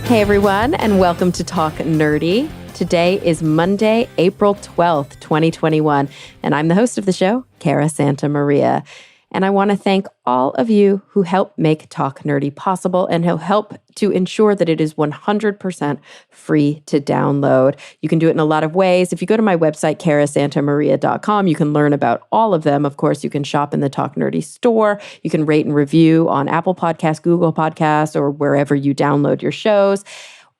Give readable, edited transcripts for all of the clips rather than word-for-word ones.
Hey everyone, and welcome to Talk Nerdy. Today is Monday, April 12th, 2021, and I'm the host of the show, Cara Santa Maria. And I want to thank all of you who help make Talk Nerdy possible and who help to ensure that it is 100% free to download. You can do it in a lot of ways. If you go to my website, carasantamaria.com, you can learn about all of them. Of course, you can shop in the Talk Nerdy store. You can rate and review on Apple Podcasts, Google Podcasts, or wherever you download your shows.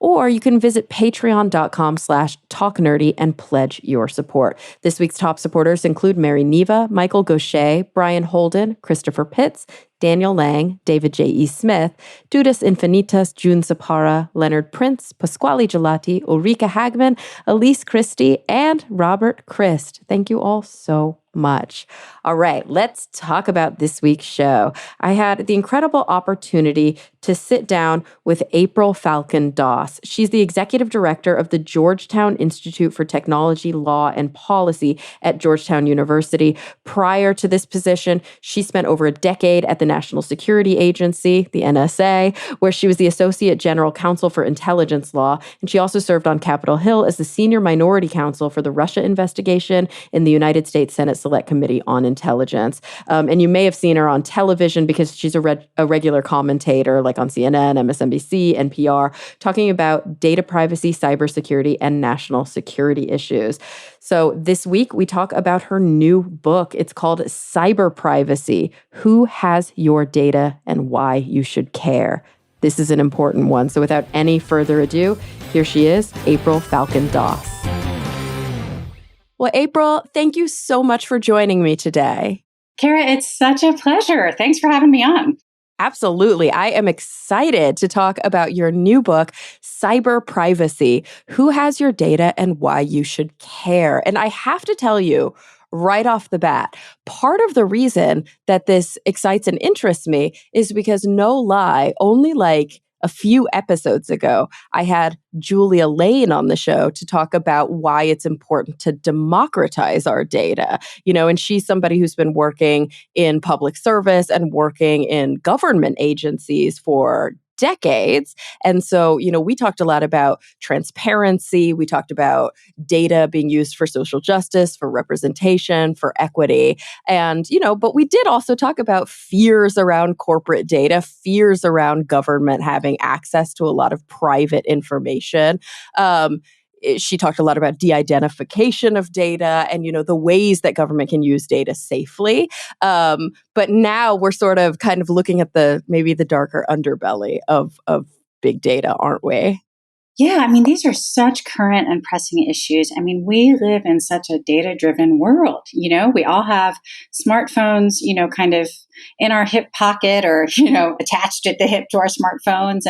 Or you can visit patreon.com/talknerdy and pledge your support. This week's top supporters include Mary Neva, Michael Gaucher, Brian Holden, Christopher Pitts, Daniel Lang, David J.E. Smith, Dudas Infinitas, June Sapara, Leonard Prince, Pasquale Gelati, Ulrika Hagman, Elise Christie, and Robert Christ. Thank you all so much. All right, let's talk about this week's show. I had the incredible opportunity to sit down with April Falcon Doss. She's the executive director of the Georgetown Institute for Technology, Law, and Policy at Georgetown University. Prior to this position, she spent over a decade at the National Security Agency, the NSA, where she was the Associate General Counsel for Intelligence Law. And she also served on Capitol Hill as the Senior Minority Counsel for the Russia investigation in the United States Senate Select Committee on Intelligence. And you may have seen her on television because she's a regular commentator like on CNN, MSNBC, NPR, talking about data privacy, cybersecurity, and national security issues. So this week, we talk about her new book. It's called Cyber Privacy: Who Has Your Data and Why You Should Care. This is an important one. So without any further ado, here she is, April Falcon Doss. Well, April, thank you so much for joining me today. Cara, it's such a pleasure. Thanks for having me on. Absolutely. I am excited to talk about your new book, Cyber Privacy: Who Has Your Data and Why You Should Care. And I have to tell you, right off the bat, part of the reason that this excites and interests me is because, no lie, only like a few episodes ago, I had Julia Lane on the show to talk about why it's important to democratize our data. And she's somebody who's been working in public service and working in government agencies for decades. And so, we talked a lot about transparency. We talked about data being used for social justice, for representation, for equity. And, but we did also talk about fears around corporate data, fears around government having access to a lot of private information. She talked a lot about de-identification of data and, the ways that government can use data safely. But now we're sort of kind of looking at maybe the darker underbelly of big data, aren't we? Yeah, these are such current and pressing issues. We live in such a data-driven world. We all have smartphones, kind of in our hip pocket or, attached at the hip to our smartphones.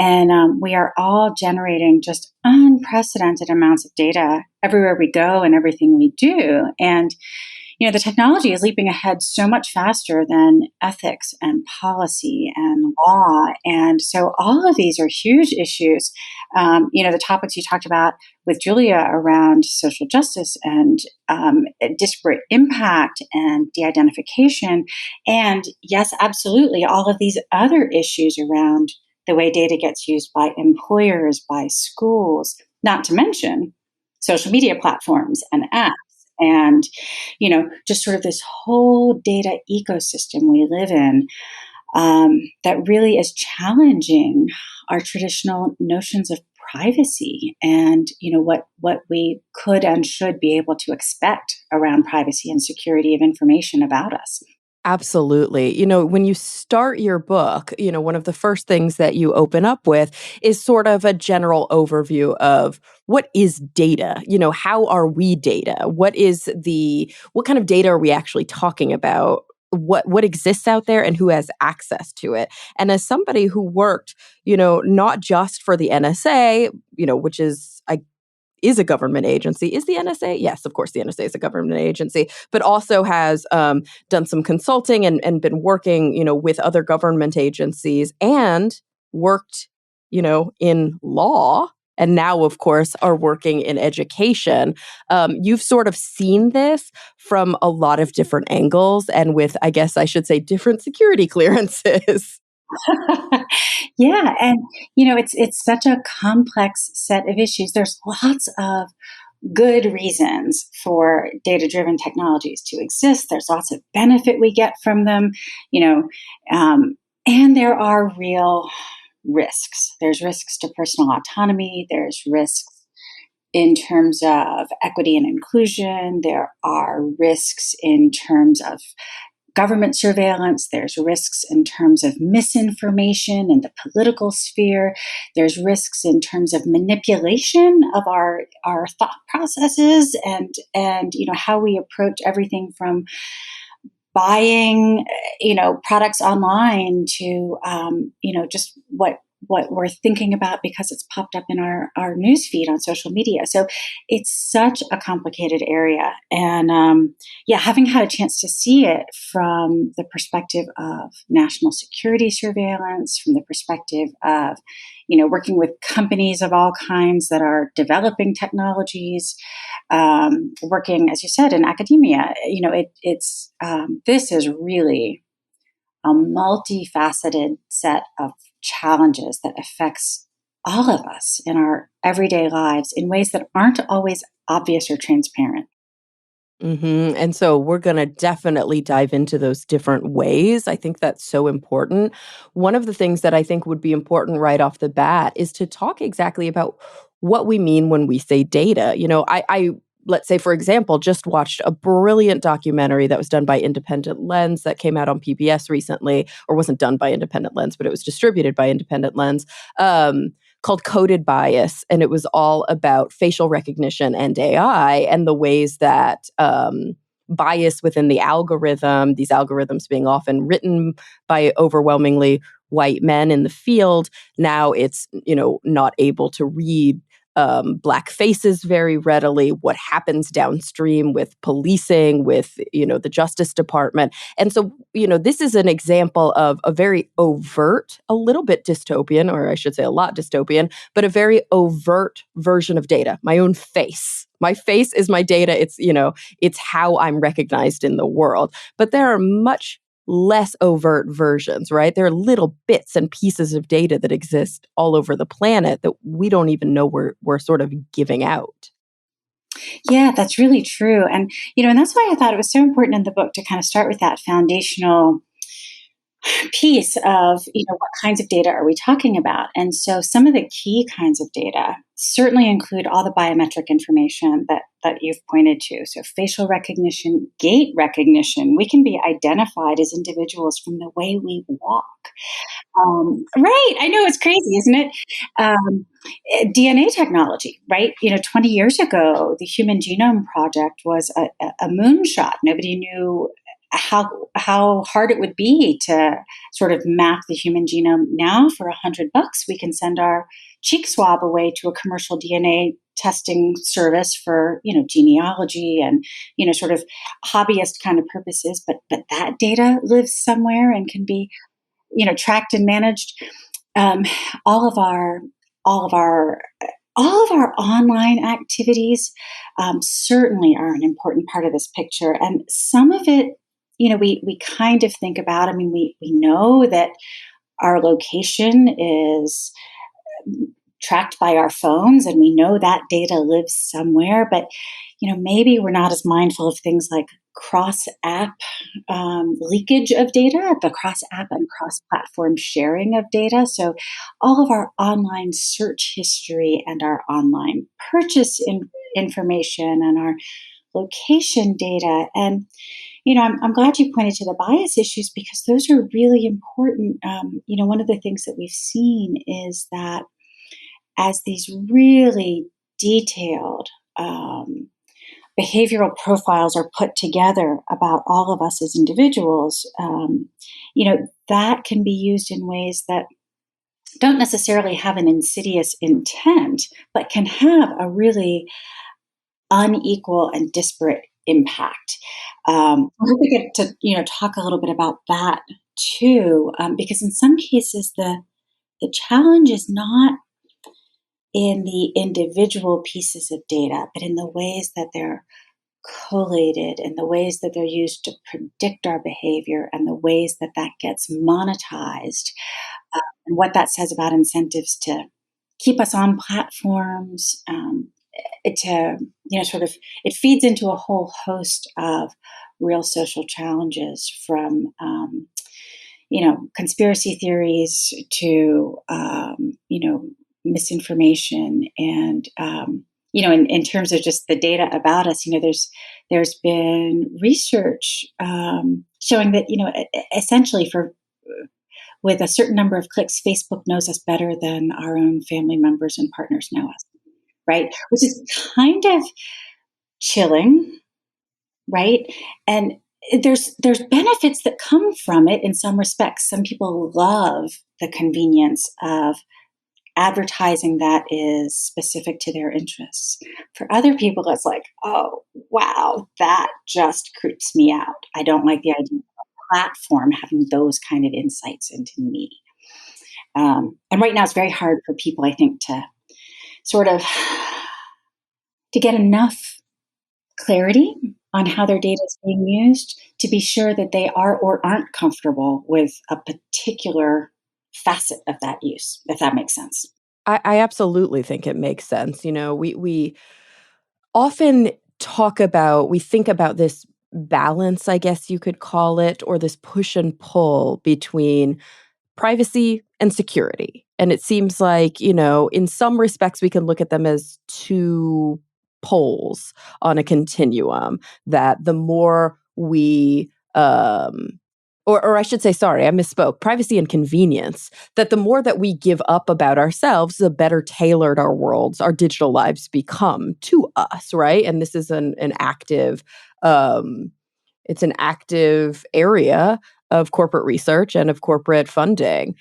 And we are all generating just unprecedented amounts of data everywhere we go and everything we do. And the technology is leaping ahead so much faster than ethics and policy and law. And so all of these are huge issues. The topics you talked about with Julia around social justice and disparate impact and de-identification. And yes, absolutely, all of these other issues around the way data gets used by employers, by schools, not to mention social media platforms and apps. And, just sort of this whole data ecosystem we live in that really is challenging our traditional notions of privacy and, what we could and should be able to expect around privacy and security of information about us. Absolutely. When you start your book, one of the first things that you open up with is sort of a general overview of what is data? How are we data? What kind of data are we actually talking about? What exists out there and who has access to it? And as somebody who worked, not just for the NSA, which is a government agency. Is the NSA? Yes, of course, the NSA is a government agency, but also has done some consulting and been working, with other government agencies and worked, in law. And now, of course, are working in education. You've sort of seen this from a lot of different angles and with, I guess I should say, different security clearances. Yeah, and it's such a complex set of issues. There's lots of good reasons for data-driven technologies to exist. There's lots of benefit we get from them, you know, and there are real risks. There's risks to personal autonomy. There's risks in terms of equity and inclusion. There are risks in terms of government surveillance. There's risks in terms of misinformation in the political sphere. There's risks in terms of manipulation of our thought processes and how we approach everything from buying products online to just what we're thinking about because it's popped up in our news feed on social media. So it's such a complicated area. And having had a chance to see it from the perspective of national security surveillance, from the perspective of, working with companies of all kinds that are developing technologies, working, as you said, in academia, this is really a multifaceted set of challenges that affects all of us in our everyday lives in ways that aren't always obvious or transparent. And so we're going to definitely dive into those different ways. I think that's so important. One of the things that I think would be important right off the bat is to talk exactly about what we mean when we say data. I let's say, for example, just watched a brilliant documentary that was done by Independent Lens that came out on PBS recently, or wasn't done by Independent Lens, but it was distributed by Independent Lens. Called Coded Bias, and it was all about facial recognition and AI and the ways that bias within the algorithm, these algorithms being often written by overwhelmingly white men in the field, now it's not able to read Black faces very readily, what happens downstream with policing, with, the Justice Department. And so, this is an example of a very overt, a little bit dystopian, or I should say a lot dystopian, but a very overt version of data. My own face. My face is my data. It's how I'm recognized in the world. But there are much less overt versions, right? There are little bits and pieces of data that exist all over the planet that we don't even know we're sort of giving out. Yeah, that's really true. And that's why I thought it was so important in the book to kind of start with that foundational piece of what kinds of data are we talking about. And so some of the key kinds of data certainly include all the biometric information that you've pointed to. So facial recognition, gait recognition, we can be identified as individuals from the way we walk. Right, I know, it's crazy, isn't it? DNA technology, right? 20 years ago, the Human Genome Project was a moonshot. Nobody knew how hard it would be to sort of map the human genome. Now, for $100, we can send our cheek swab away to a commercial DNA testing service for genealogy and sort of hobbyist kind of purposes. But that data lives somewhere and can be tracked and managed. Um, all of our all of our all of our online activities certainly are an important part of this picture, and some of it, we kind of think about. I mean, we know that our location is tracked by our phones, and we know that data lives somewhere, but maybe we're not as mindful of things like cross app leakage of data, the cross app and cross platform sharing of data. So all of our online search history and our online purchase information and our location data. And I'm glad you pointed to the bias issues because those are really important. One of the things that we've seen is that as these really detailed behavioral profiles are put together about all of us as individuals, that can be used in ways that don't necessarily have an insidious intent, but can have a really unequal and disparate impact. I hope we get to talk a little bit about that too, because in some cases the challenge is not in the individual pieces of data, but in the ways that they're collated, and the ways that they're used to predict our behavior, and the ways that that gets monetized, and what that says about incentives to keep us on platforms, to, sort of, it feeds into a whole host of real social challenges, from conspiracy theories to misinformation, and in terms of just the data about us, there's been research showing that essentially, for with a certain number of clicks, Facebook knows us better than our own family members and partners know us, right? Which is kind of chilling, right? And there's benefits that come from it in some respects. Some people love the convenience of advertising that is specific to their interests. For other people, it's like, oh, wow, that just creeps me out. I don't like the idea of a platform having those kind of insights into me. And right now, it's very hard for people, I think, to sort of to get enough clarity on how their data is being used to be sure that they are or aren't comfortable with a particular facet of that use, if that makes sense. I absolutely think it makes sense. We often we think about this balance, I guess you could call it, or this push and pull between privacy and security. And it seems like, in some respects, we can look at them as two poles on a continuum, that the more we, or I should say, sorry, I misspoke, privacy and convenience, that the more that we give up about ourselves, the better tailored our worlds, our digital lives become to us, right? And this is an active, it's an active area of corporate research and of corporate funding.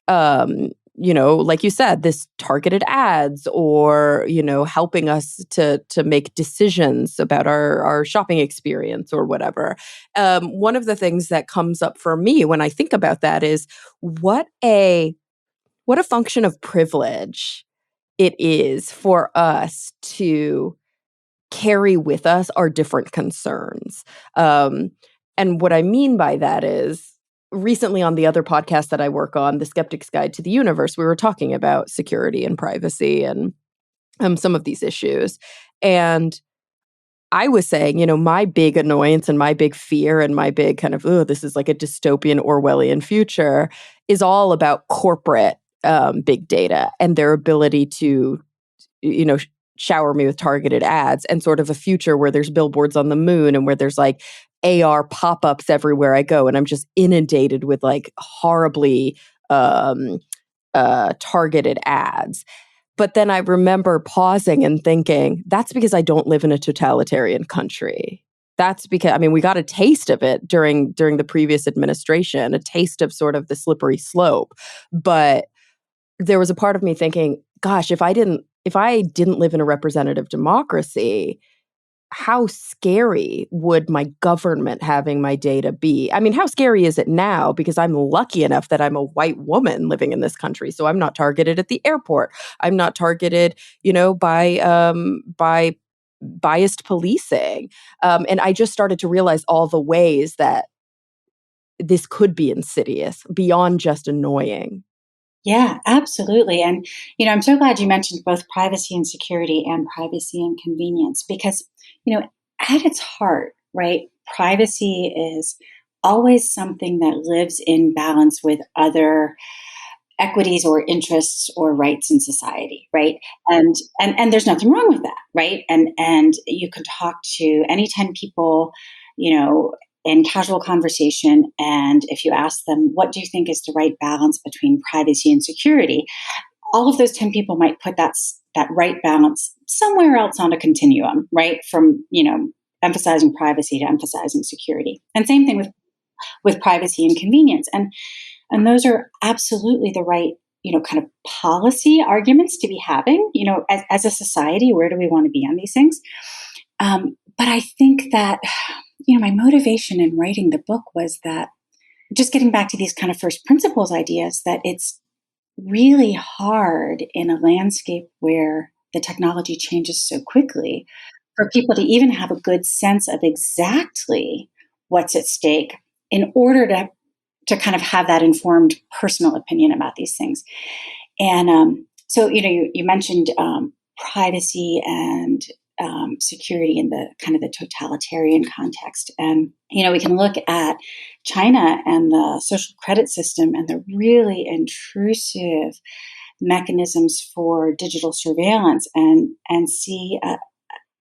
Like you said, this targeted ads, or, helping us to make decisions about our shopping experience or whatever. One of the things that comes up for me when I think about that is what a function of privilege it is for us to carry with us our different concerns. And what I mean by that is, recently on the other podcast that I work on, The Skeptic's Guide to the Universe, we were talking about security and privacy and some of these issues. And I was saying, my big annoyance and my big fear and my big kind of, oh, this is like a dystopian Orwellian future, is all about corporate big data and their ability to, shower me with targeted ads, and sort of a future where there's billboards on the moon and where there's like AR pop-ups everywhere I go, and I'm just inundated with like horribly targeted ads. But then I remember pausing and thinking, that's because I don't live in a totalitarian country. That's because, we got a taste of it during the previous administration, a taste of sort of the slippery slope. But there was a part of me thinking, gosh, if I didn't live in a representative democracy, how scary would my government having my data be? How scary is it now? Because I'm lucky enough that I'm a white woman living in this country, so I'm not targeted at the airport. I'm not targeted, by biased policing. And I just started to realize all the ways that this could be insidious beyond just annoying. Yeah, absolutely. And, I'm so glad you mentioned both privacy and security and privacy and convenience, because, at its heart, right, privacy is always something that lives in balance with other equities or interests or rights in society, right? And there's nothing wrong with that, right? And you can talk to any 10 people, in casual conversation, and if you ask them, what do you think is the right balance between privacy and security, all of those 10 people might put that right balance somewhere else on a continuum, right? From, emphasizing privacy to emphasizing security. And same thing with privacy and convenience. And those are absolutely the right, kind of policy arguments to be having, as a society. Where do we want to be on these things? But I think that, my motivation in writing the book was that, just getting back to these kind of first principles ideas, that it's really hard in a landscape where the technology changes so quickly for people to even have a good sense of exactly what's at stake in order to kind of have that informed personal opinion about these things. And so, you mentioned privacy and security in the kind of the totalitarian context. And, we can look at China and the social credit system and the really intrusive mechanisms for digital surveillance and see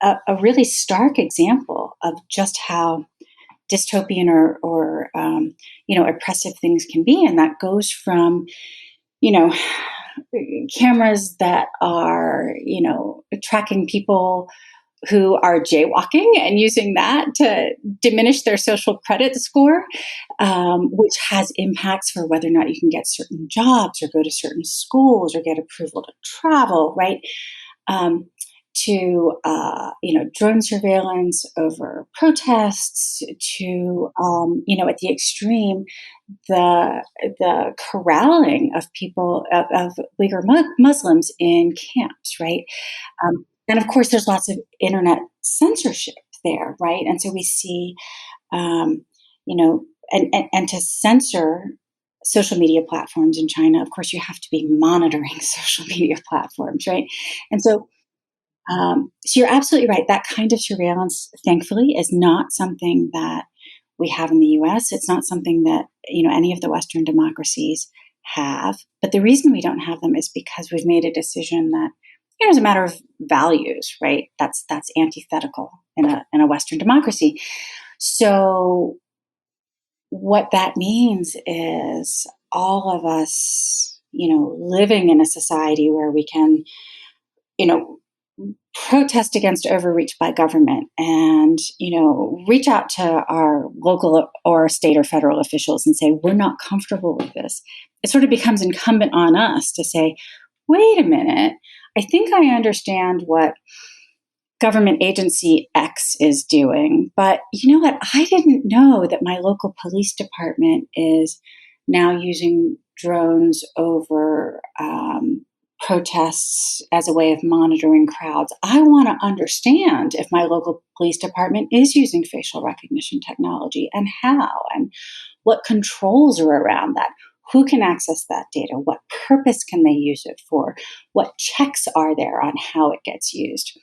a really stark example of just how dystopian or oppressive things can be. And that goes from, cameras that are, tracking people who are jaywalking and using that to diminish their social credit score, which has impacts for whether or not you can get certain jobs or go to certain schools or get approval to travel, right? To drone surveillance over protests, to at the extreme, the corralling of people of Uyghur Muslims in camps, right? And of course, there's lots of internet censorship there, right? And so we see, and to censor social media platforms in China, of course, you have to be monitoring social media platforms, right? And so you're absolutely right. That kind of surveillance, thankfully, is not something that we have in the U.S. It's not something that, any of the Western democracies have. But the reason we don't have them is because we've made a decision that, is a matter of values, right? That's antithetical in a Western democracy. So what that means is all of us, living in a society where we can, protest against overreach by government and, reach out to our local or state or federal officials and say, we're not comfortable with this. It sort of becomes incumbent on us to say, wait a minute, I think I understand what government agency X is doing, but you know what? I didn't know that my local police department is now using drones over protests as a way of monitoring crowds. I want to understand if my local police department is using facial recognition technology and how, and what controls are around that. Who can access that data? What purpose can they use it for? What checks are there on how it gets used?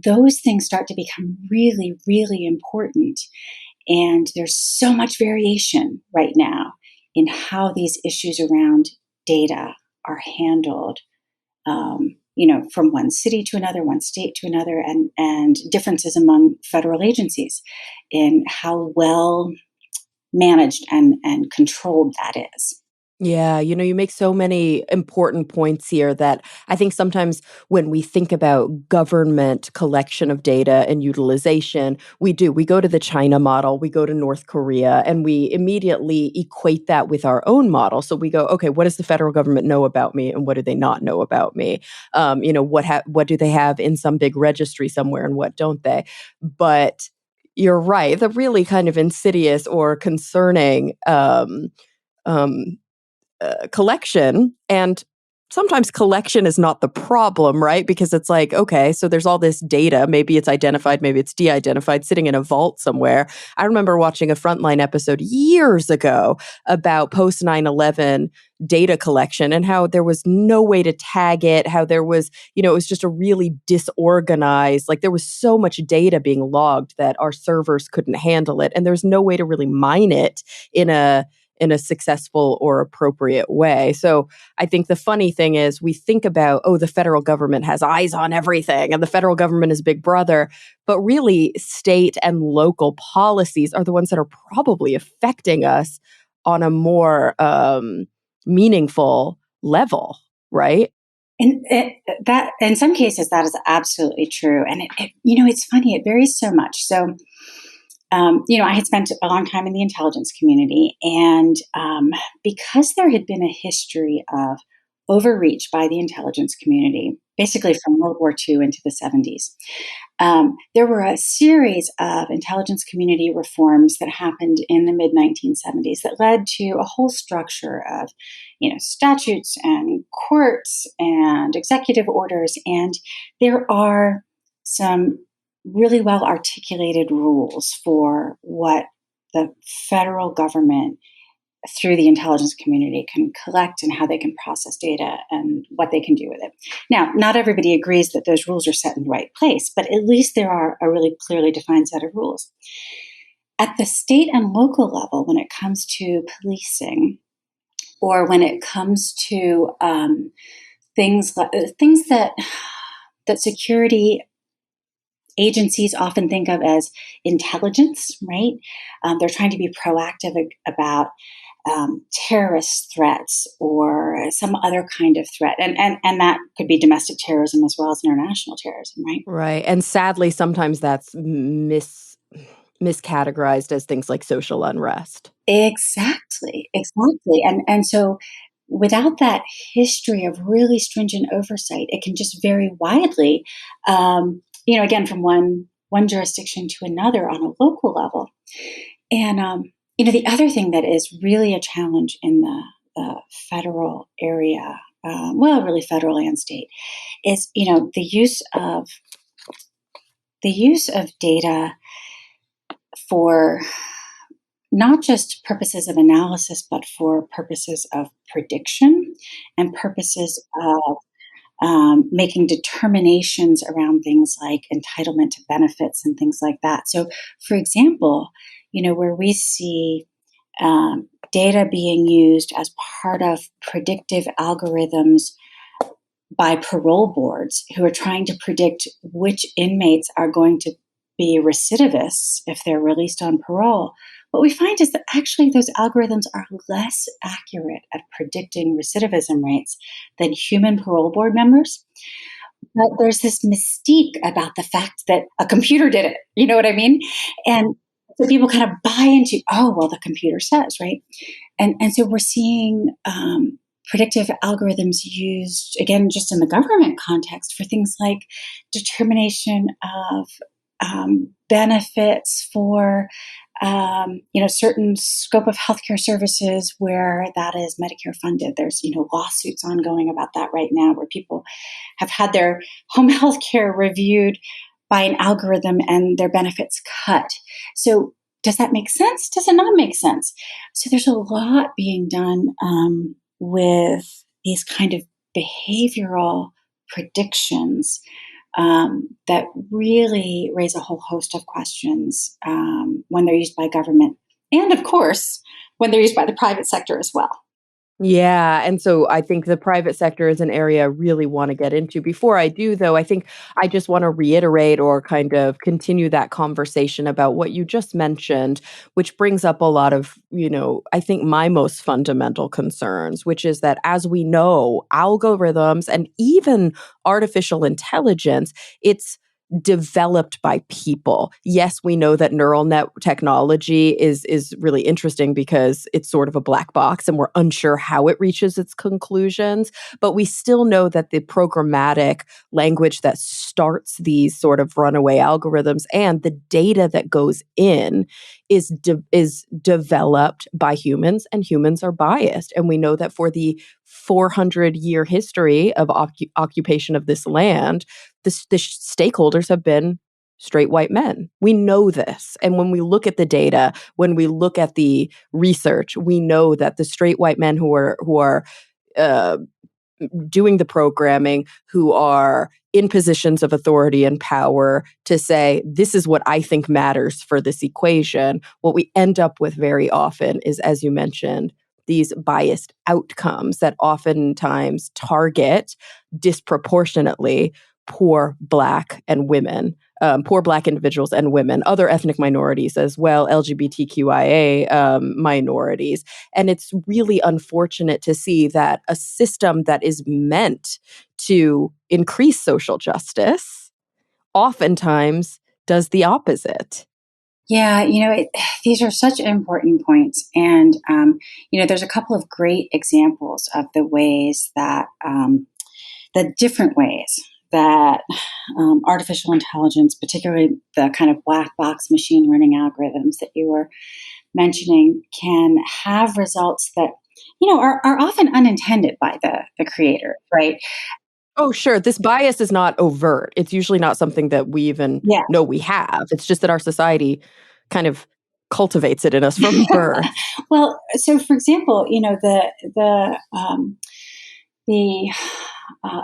Those things start to become really, really important. And there's so much variation right now in how these issues around data are handled, from one city to another, one state to another, and differences among federal agencies in how well managed and controlled that is. Yeah, you make so many important points here that I think sometimes when we think about government collection of data and utilization, we go to the China model, we go to North Korea, and we immediately equate that with our own model. So we go, okay, what does the federal government know about me, and what do they not know about me? What do they have in some big registry somewhere, and what don't they? But you're right, the really kind of insidious or concerning um, collection, and sometimes collection is not the problem, right? Because it's like, okay, so there's all this data, maybe it's identified, maybe it's de-identified, sitting in a vault somewhere. I remember watching a Frontline episode years ago about post 9/11 data collection and how there was no way to tag it, how there was, it was just a really disorganized, like there was so much data being logged that our servers couldn't handle it, and there's no way to really mine it in a successful or appropriate way. So I think the funny thing is we think about, the federal government has eyes on everything and the federal government is big brother, but really state and local policies are the ones that are probably affecting us on a more meaningful level, right? And that, in some cases, that is absolutely true. And it's funny; it varies so much. So, I had spent a long time in the intelligence community, and because there had been a history of overreach by the intelligence community, basically from World War II into the 70s, there were a series of intelligence community reforms that happened in the mid 1970s that led to a whole structure of, statutes and courts and executive orders. And there are some really well articulated rules for what the federal government through the intelligence community can collect and how they can process data and what they can do with it. Now, not everybody agrees that those rules are set in the right place, but at least there are a really clearly defined set of rules. At the state and local level, when it comes to policing, or when it comes to things that security agencies often think of as intelligence, right? They're trying to be proactive about terrorist threats or some other kind of threat. And that could be domestic terrorism as well as international terrorism, right? Right. And sadly, sometimes that's miscategorized as things like social unrest. Exactly, exactly. And so without that history of really stringent oversight, it can just vary widely, again, from one jurisdiction to another on a local level. And the other thing that is really a challenge in the federal area, really federal and state, is the use of data for not just purposes of analysis, but for purposes of prediction and purposes of making determinations around things like entitlement to benefits and things like that. So, for example, where we see data being used as part of predictive algorithms by parole boards who are trying to predict which inmates are going to be recidivists if they're released on parole, what we find is that actually those algorithms are less accurate at predicting recidivism rates than human parole board members. But there's this mystique about the fact that a computer did it. You know what I mean? And so people kind of buy into, oh, well, the computer says, right? And so we're seeing predictive algorithms used, again, just in the government context for things like determination of benefits for certain scope of healthcare services where that is Medicare funded. There's lawsuits ongoing about that right now, where people have had their home health care reviewed by an algorithm and their benefits cut. So does that make sense? Does it not make sense? So there's a lot being done with these kind of behavioral predictions that really raise a whole host of questions when they're used by government. And of course, when they're used by the private sector as well. Yeah, and so I think the private sector is an area I really want to get into. Before I do, though, I think I just want to reiterate or kind of continue that conversation about what you just mentioned, which brings up a lot of, I think my most fundamental concerns, which is that as we know, algorithms and even artificial intelligence, it's developed by people. Yes, we know that neural net technology is really interesting because it's sort of a black box and we're unsure how it reaches its conclusions, but we still know that the programmatic language that starts these sort of runaway algorithms and the data that goes in is developed by humans, and humans are biased. And we know that for the 400-year history of occupation of this land, the stakeholders have been straight white men. We know this. And when we look at the data, when we look at the research, we know that the straight white men who are doing the programming, who are in positions of authority and power to say, this is what I think matters for this equation, what we end up with very often is, as you mentioned, these biased outcomes that oftentimes target disproportionately poor Black and women, poor Black individuals and women, other ethnic minorities as well, LGBTQIA minorities. And it's really unfortunate to see that a system that is meant to increase social justice oftentimes does the opposite. Yeah, these are such important points. And, there's a couple of great examples of the ways that, the different ways that artificial intelligence, particularly the kind of black box machine learning algorithms that you were mentioning, can have results that, are often unintended by the creator, right? Oh, sure. This bias is not overt. It's usually not something that we even Yeah. know we have. It's just that our society kind of cultivates it in us from birth. Well, so for example, the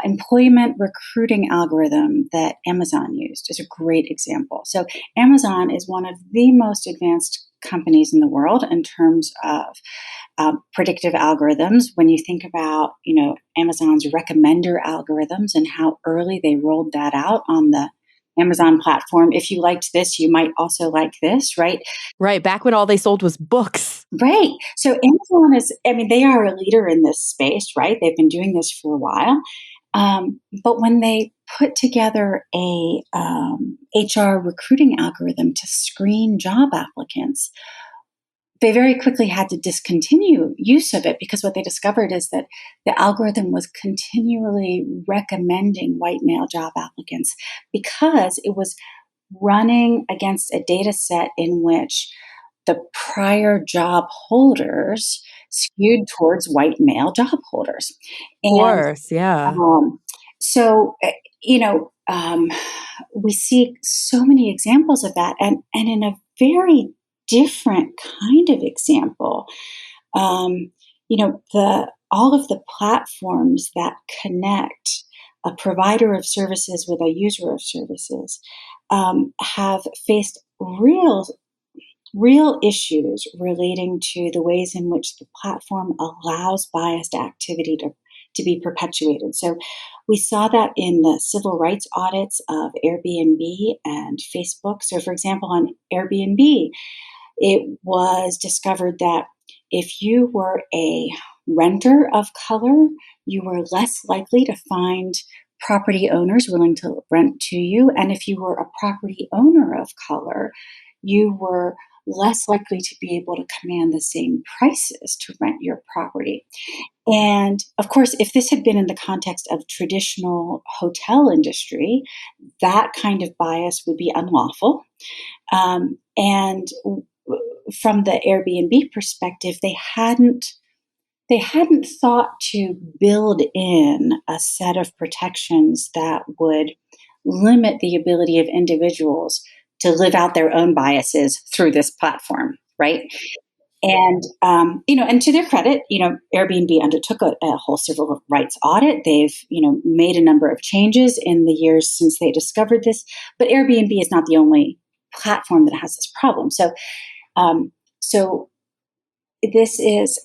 employment recruiting algorithm that Amazon used is a great example. So Amazon is one of the most advanced companies in the world in terms of predictive algorithms. When you think about, Amazon's recommender algorithms and how early they rolled that out on the Amazon platform. If you liked this, you might also like this, right? Right. Back when all they sold was books. Right. So Amazon they are a leader in this space, right? They've been doing this for a while. But when they put together a HR recruiting algorithm to screen job applicants, they very quickly had to discontinue use of it because what they discovered is that the algorithm was continually recommending white male job applicants because it was running against a data set in which the prior job holders skewed towards white male job holders. Of And course. Yeah. so, we see so many examples of that. And in a very different kind of example, all of the platforms that connect a provider of services with a user of services have faced real issues relating to the ways in which the platform allows biased activity to be perpetuated. So we saw that in the civil rights audits of Airbnb and Facebook. So, for example, on Airbnb, it was discovered that if you were a renter of color, you were less likely to find property owners willing to rent to you. And if you were a property owner of color, you were less likely to be able to command the same prices to rent your property. And of course, if this had been in the context of traditional hotel industry, that kind of bias would be unlawful. And from the Airbnb perspective, they hadn't thought to build in a set of protections that would limit the ability of individuals to live out their own biases through this platform, right? And and to their credit, Airbnb undertook a whole civil rights audit. They've made a number of changes in the years since they discovered this. But Airbnb is not the only platform that has this problem. So this is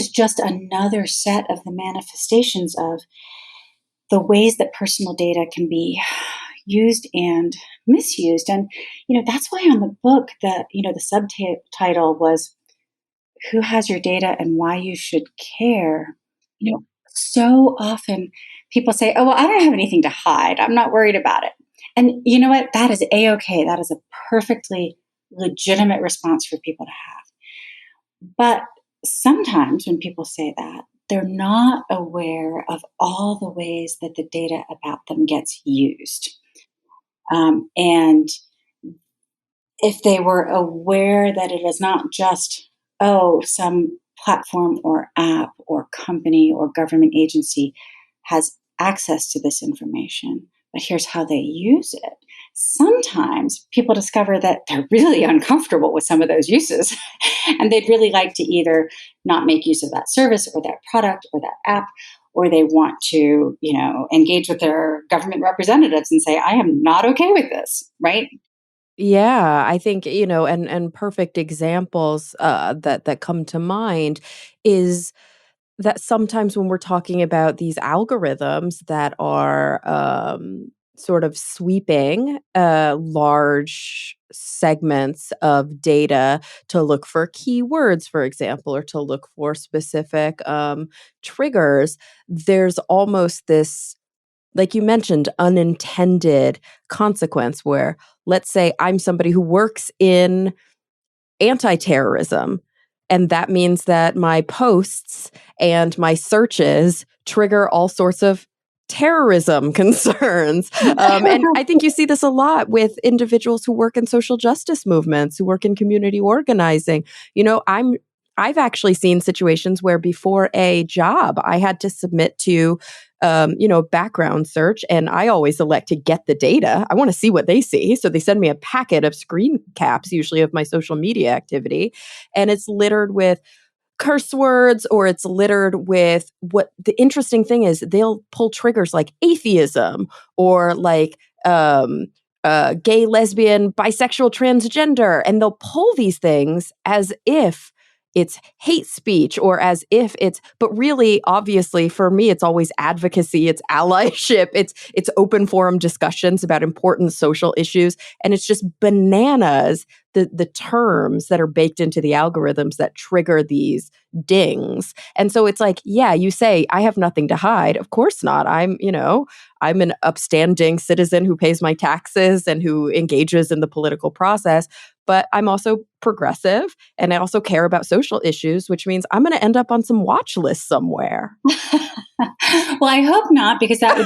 just another set of the manifestations of the ways that personal data can be used and misused. And that's why on the book the subtitle was "Who Has Your Data and Why You Should Care." So often people say, "Oh, well, I don't have anything to hide. I'm not worried about it." And you know what? That is a-okay. That is a perfectly legitimate response for people to have. But sometimes when people say that, they're not aware of all the ways that the data about them gets used. And if they were aware that it is not just, some platform or app or company or government agency has access to this information, but here's how they use it. Sometimes people discover that they're really uncomfortable with some of those uses and they'd really like to either not make use of that service or that product or that app, or they want to, engage with their government representatives and say, I am not okay with this, right? Yeah, I think, and perfect examples that come to mind is that sometimes when we're talking about these algorithms that are sort of sweeping large segments of data to look for keywords, for example, or to look for specific triggers, there's almost this, like you mentioned, unintended consequence where, let's say I'm somebody who works in anti-terrorism, and that means that my posts and my searches trigger all sorts of terrorism concerns. And I think you see this a lot with individuals who work in social justice movements, who work in community organizing. I've actually seen situations where before a job, I had to submit to background search, and I always elect to get the data. I want to see what they see. So they send me a packet of screen caps, usually of my social media activity, and it's littered with curse words, or it's littered with, what the interesting thing is, they'll pull triggers like atheism, or like gay, lesbian, bisexual, transgender, and they'll pull these things as if it's hate speech, or as if but really, obviously, for me, it's always advocacy, it's allyship, it's open forum discussions about important social issues, and it's just bananas, the terms that are baked into the algorithms that trigger these dings. And so it's like, yeah, you say, I have nothing to hide. Of course not. I'm an upstanding citizen who pays my taxes and who engages in the political process, but I'm also progressive, and I also care about social issues, which means I'm going to end up on some watch list somewhere. Well, I hope not, because that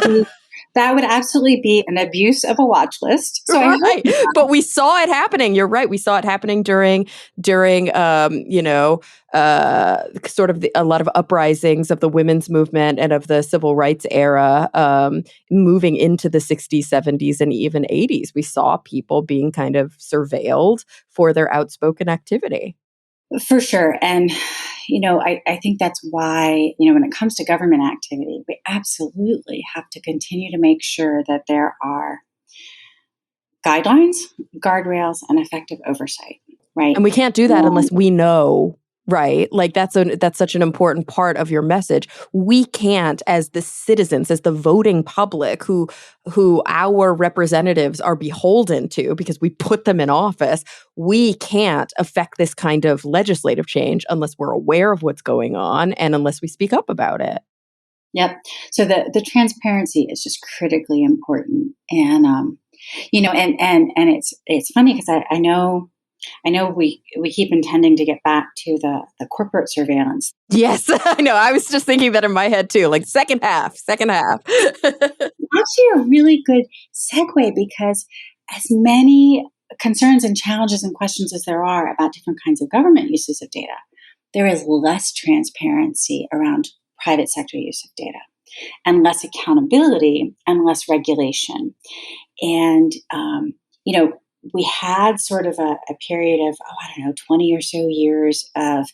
would absolutely be an abuse of a watch list. So right. But we saw it happening. You're right. We saw it happening during sort of a lot of uprisings of the women's movement and of the civil rights era, moving into the 60s, 70s, and even 80s. We saw people being kind of surveilled for their outspoken activity. For sure. And, I think that's why, when it comes to government activity, we absolutely have to continue to make sure that there are guidelines, guardrails, and effective oversight, right? And we can't do that unless we know, right? Like that's such an important part of your message. We can't, as the citizens, as the voting public, who our representatives are beholden to because we put them in office, we can't affect this kind of legislative change unless we're aware of what's going on and unless we speak up about it. Yep. So the transparency is just critically important, and it's funny because I know we keep intending to get back to the corporate surveillance. Yes, I know. I was just thinking that in my head too, like second half. Actually, a really good segue, because as many concerns and challenges and questions as there are about different kinds of government uses of data, there is less transparency around private sector use of data, and less accountability and less regulation. And, we had sort of a period of, 20 or so years of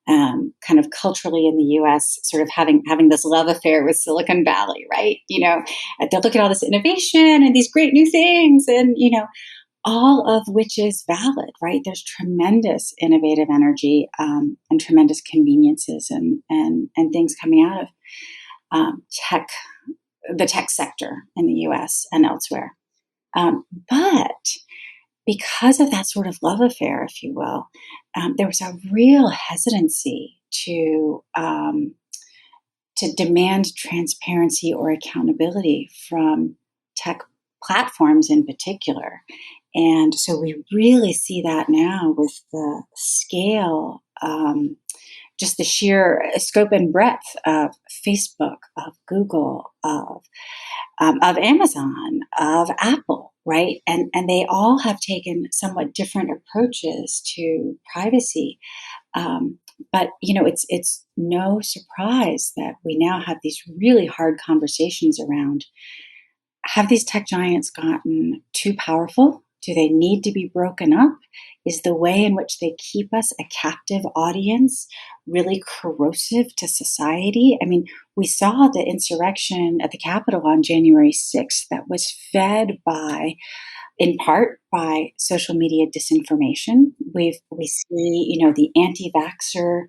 kind of culturally in the U.S., sort of having this love affair with Silicon Valley, right? They look at all this innovation and these great new things, and all of which is valid, right? There's tremendous innovative energy, and tremendous conveniences and things coming out of the tech sector in the U.S. and elsewhere. But because of that sort of love affair, if you will, there was a real hesitancy to demand transparency or accountability from tech platforms in particular. And so we really see that now with the scale, just the sheer scope and breadth of Facebook, of Google, of Amazon, of Apple, right? And they all have taken somewhat different approaches to privacy. But it's no surprise that we now have these really hard conversations around: have these tech giants gotten too powerful? Do they need to be broken up? Is the way in which they keep us a captive audience really corrosive to society? I mean, we saw the insurrection at the Capitol on January 6th that was fed in part by social media disinformation. We see, the anti-vaxxer,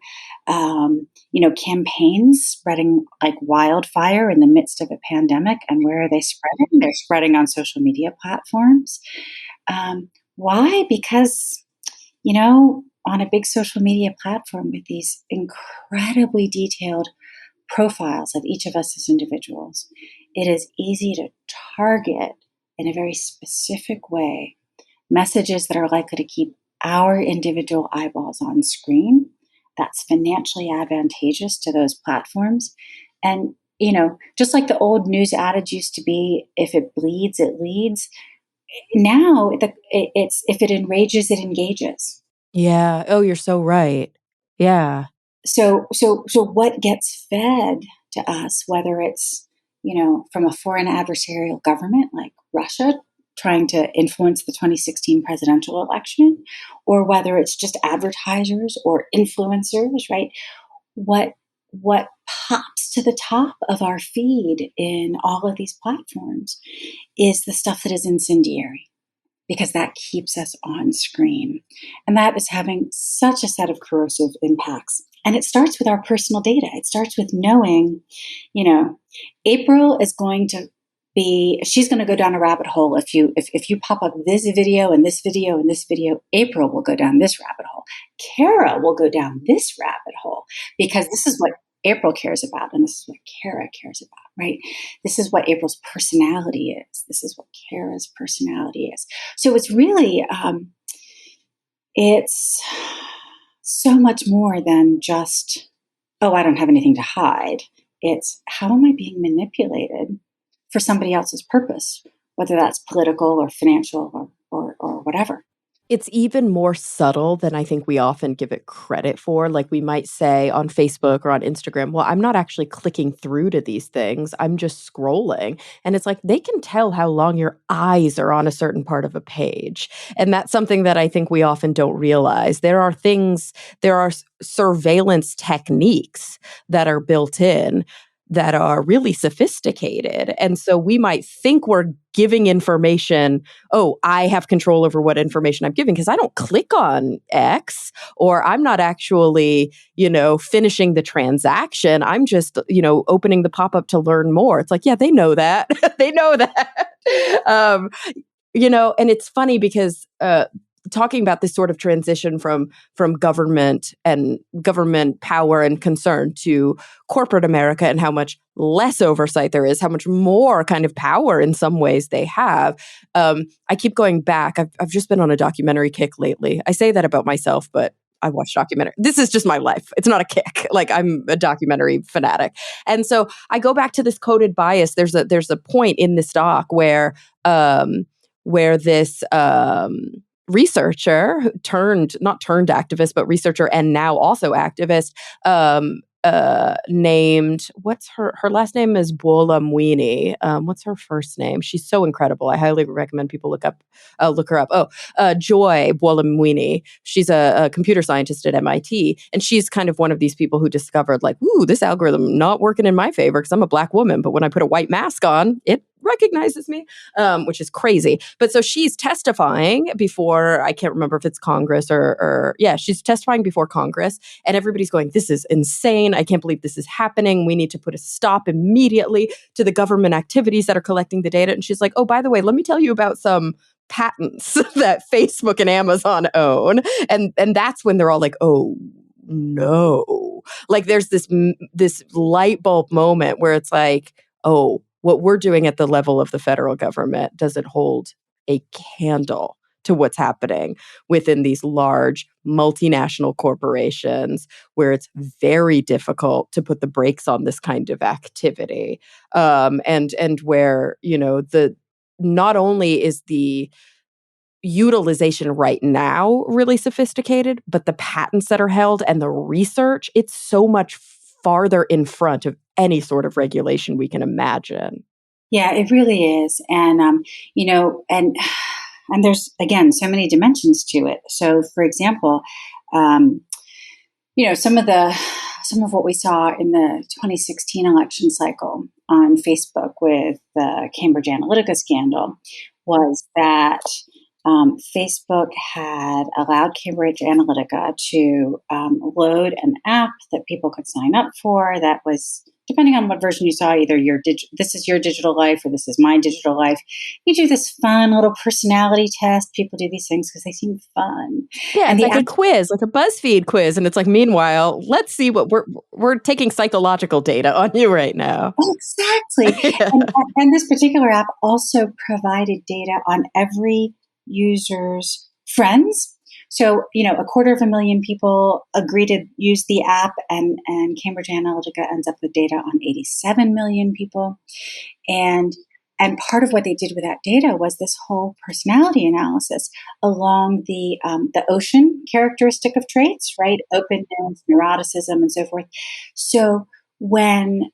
campaigns spreading like wildfire in the midst of a pandemic. And where are they spreading? They're spreading on social media platforms. Why? Because, on a big social media platform with these incredibly detailed profiles of each of us as individuals, it is easy to target in a very specific way messages that are likely to keep our individual eyeballs on screen. That's financially advantageous to those platforms. And, just like the old news adage used to be, if it bleeds, it leads. Now it's, if it enrages, it engages. Yeah. Oh, you're so right. Yeah. So what gets fed to us, whether it's from a foreign adversarial government like Russia trying to influence the 2016 presidential election, or whether it's just advertisers or influencers, right? What pops to the top of our feed in all of these platforms is the stuff that is incendiary, because that keeps us on screen. And that is having such a set of corrosive impacts. And it starts with our personal data. It starts with knowing, April is going to she's going to go down a rabbit hole. If you pop up this video and this video and this video, April will go down this rabbit hole. Cara will go down this rabbit hole, because this is what April cares about, and this is what Cara cares about, right? This is what April's personality is. This is what Cara's personality is. So it's really, it's so much more than just, oh, I don't have anything to hide. It's, how am I being manipulated for somebody else's purpose, whether that's political or financial or whatever. It's even more subtle than I think we often give it credit for. Like we might say on Facebook or on Instagram, well, I'm not actually clicking through to these things. I'm just scrolling. And it's like they can tell how long your eyes are on a certain part of a page. And that's something that I think we often don't realize. There are surveillance techniques that are built in that are really sophisticated. And so we might think we're giving information, oh, I have control over what information I'm giving because I don't click on X, or I'm not actually, finishing the transaction. I'm just, opening the pop-up to learn more. It's like, yeah, they know that. They know that. And it's funny because talking about this sort of transition from government and government power and concern to corporate America, and how much less oversight there is, how much more kind of power in some ways they have. I keep going back. I've just been on a documentary kick lately. I say that about myself, but I watch documentary. This is just my life. It's not a kick. Like, I'm a documentary fanatic. And so I go back to this coded bias. There's a point in this doc where this researcher not turned activist, but researcher and now also activist, named, what's her last name is Bwolamwini. What's her first name? She's so incredible. I highly recommend people look her up. Joy Bwolamwini. She's a computer scientist at MIT, and she's kind of one of these people who discovered, like, ooh, this algorithm not working in my favor because I'm a Black woman, but when I put a white mask on, it recognizes me, which is crazy. But so she's testifying before, I can't remember if it's Congress or she's testifying before Congress, and everybody's going, this is insane. I can't believe this is happening. We need to put a stop immediately to the government activities that are collecting the data. And she's like, oh, by the way, let me tell you about some patents that Facebook and Amazon own. And that's when they're all like, oh, no. Like there's this light bulb moment where it's like, oh, what we're doing at the level of the federal government doesn't hold a candle to what's happening within these large multinational corporations, where it's very difficult to put the brakes on this kind of activity. And where, not only is the utilization right now really sophisticated, but the patents that are held and the research, it's so much farther in front of any sort of regulation we can imagine. Yeah, it really is. And, and there's, again, so many dimensions to it. So, for example, some of what we saw in the 2016 election cycle on Facebook with the Cambridge Analytica scandal was that Facebook had allowed Cambridge Analytica to load an app that people could sign up for that was, depending on what version you saw, either this is your digital life or this is my digital life. You do this fun little personality test. People do these things because they seem fun. Yeah, and it's like a quiz, like a BuzzFeed quiz. And it's like, meanwhile, let's see what we're taking psychological data on you right now. Exactly. Yeah. And this particular app also provided data on every user's friends. So, 250,000 people agree to use the app, and Cambridge Analytica ends up with data on 87 million people. And part of what they did with that data was this whole personality analysis along the ocean characteristic of traits, right? Openness, neuroticism, and so forth. So when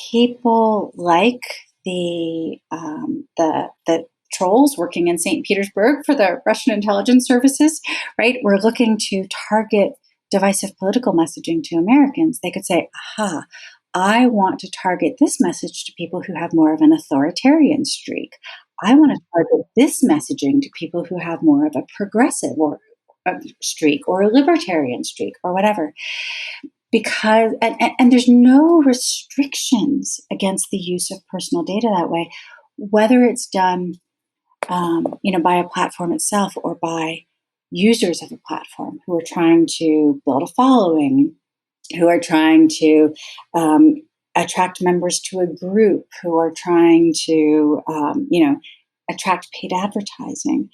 people like the trolls working in St. Petersburg for the Russian intelligence services, right, were looking to target divisive political messaging to Americans. They could say, aha, I want to target this message to people who have more of an authoritarian streak. I want to target this messaging to people who have more of a progressive or a streak or a libertarian streak or whatever. Because and there's no restrictions against the use of personal data that way, whether it's done by a platform itself or by users of a platform who are trying to build a following, who are trying to attract members to a group, who are trying to attract paid advertising,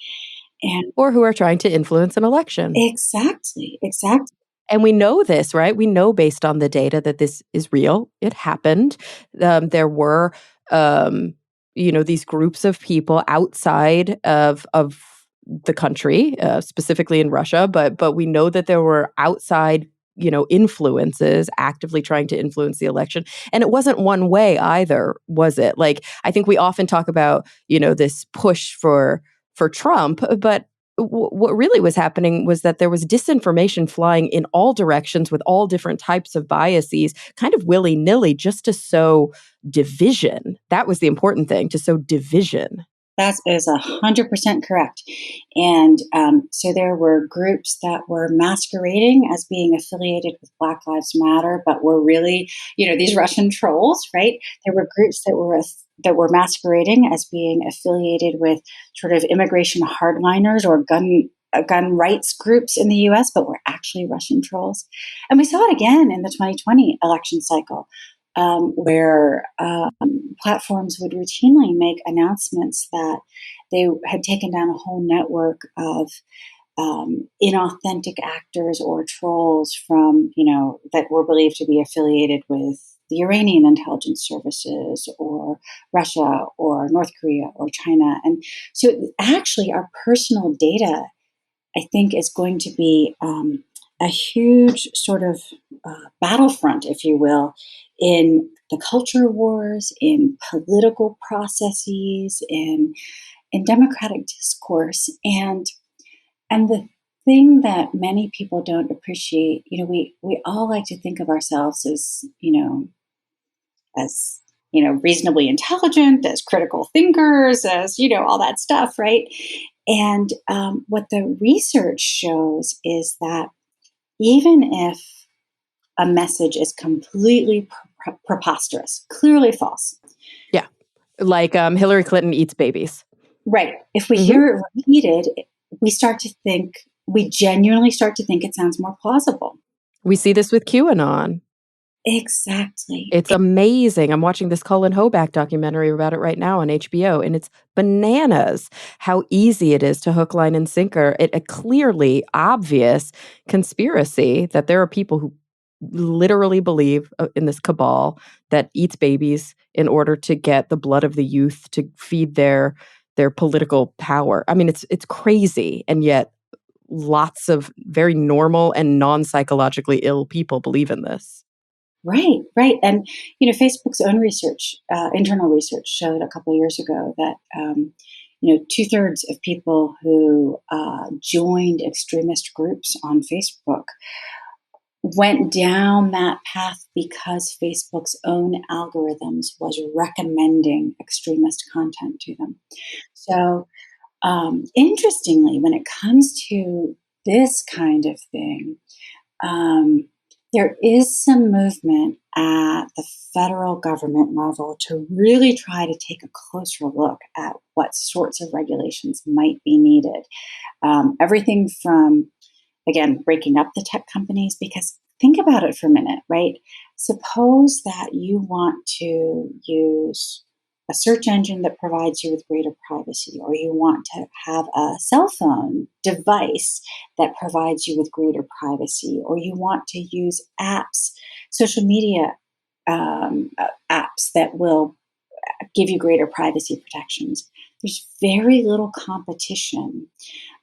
and Or who are trying to influence an election. exactly. And we know this, right? We know based on the data that this is real. It happened. There were, these groups of people outside of the country, specifically in Russia, but we know that there were outside, influences actively trying to influence the election. And it wasn't one way either, was it? Like, I think we often talk about, this push for Trump, but what really was happening was that there was disinformation flying in all directions with all different types of biases, kind of willy-nilly, just to sow division. That was the important thing, to sow division. That is 100% correct. And so there were groups that were masquerading as being affiliated with Black Lives Matter, but were really, these Russian trolls, right? There were groups that were masquerading as being affiliated with sort of immigration hardliners or gun rights groups in the U.S., but were actually Russian trolls. And we saw it again in the 2020 election cycle. Where platforms would routinely make announcements that they had taken down a whole network of inauthentic actors or trolls from, that were believed to be affiliated with the Iranian intelligence services or Russia or North Korea or China. And so actually our personal data, I think, is going to be a huge sort of battlefront, if you will, in the culture wars, in political processes, in democratic discourse, and the thing that many people don't appreciate. We all like to think of ourselves as reasonably intelligent, as critical thinkers, as all that stuff, right? And what the research shows is that even if a message is completely preposterous, clearly false. Yeah. Like Hillary Clinton eats babies. Right. If we hear it repeated, we genuinely start to think it sounds more plausible. We see this with QAnon. Exactly. It's amazing. I'm watching this Cullen Hoback documentary about it right now on HBO, and it's bananas how easy it is to hook, line, and sinker a clearly obvious conspiracy that there are people who literally believe in this cabal that eats babies in order to get the blood of the youth to feed their political power. I mean, it's crazy, and yet lots of very normal and non-psychologically ill people believe in this. Right. And, Facebook's own research, internal research showed a couple of years ago that, 2/3 of people who joined extremist groups on Facebook went down that path because Facebook's own algorithms was recommending extremist content to them. So, interestingly, when it comes to this kind of thing, there is some movement at the federal government level to really try to take a closer look at what sorts of regulations might be needed. Everything from, again, breaking up the tech companies, because think about it for a minute, right? Suppose that you want to use a search engine that provides you with greater privacy, or you want to have a cell phone device that provides you with greater privacy, or you want to use apps, social media apps that will give you greater privacy protections. There's very little competition,